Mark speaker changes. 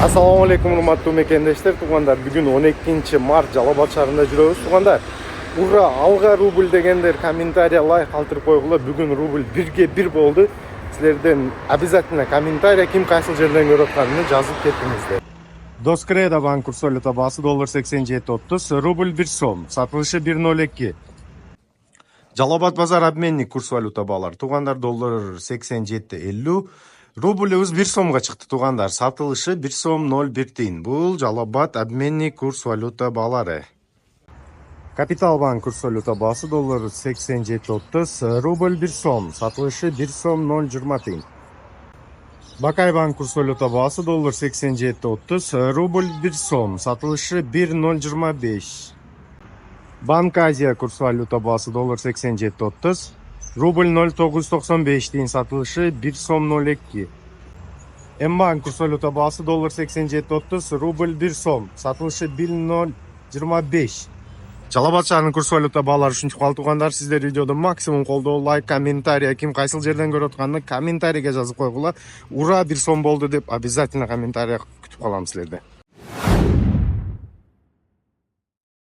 Speaker 1: Assalomu alaykum hurmatli mekendeshler. Tuğanlar bugün 12 mart Жалал-Абад шаарында жүрөбүз. Tuğanlar ура алга рубль дегендер комментарий лайк калтырып койгула. Бүгүн рубль 1-ге 1 болду. Силерден обязательно комментарий ким кайсыл жерден көрүп атканын жазып кетиңиздер. Доскреда банк курс валюта баасы доллар 87.30, рубль 1 сом, сатылышы 1.02. Жалал-Абад базар обменник курс валюта баалар. Тугандар доллар 87.50, рубль 1 сомга чыкты. Тугандар сатылышы 1 сом 01 тиын. Бул Жалал-Абад обменник курс валюта баалары. Капитал банк курс валюта баасы доллар 87.30, рубль 1 сом, сатылышы 1 сом 0.20 тиын. Бакай банк курс валюта баасы доллар 87.30, рубль 1 сом, сатылышы 1.025. Банк Азия курс валюта баасы доллар 87.30, рубль 0.995 тиын, сатылышы 1 сом 0.2. М-банк курс валюта баасы доллар 87.30, рубль 1 сом, сатылышы 1.025. Жалал-Абад шаарынын курс валюта баалары ушинтип калды. Тугандар, сиздер видеодо максимум колдоо, лайк, комментарий, ким кайсыл жерден көрүп атканын комментарийге жазып койгула. Ура 1 сом болду деп обязательно комментарий күтүп калам силерден.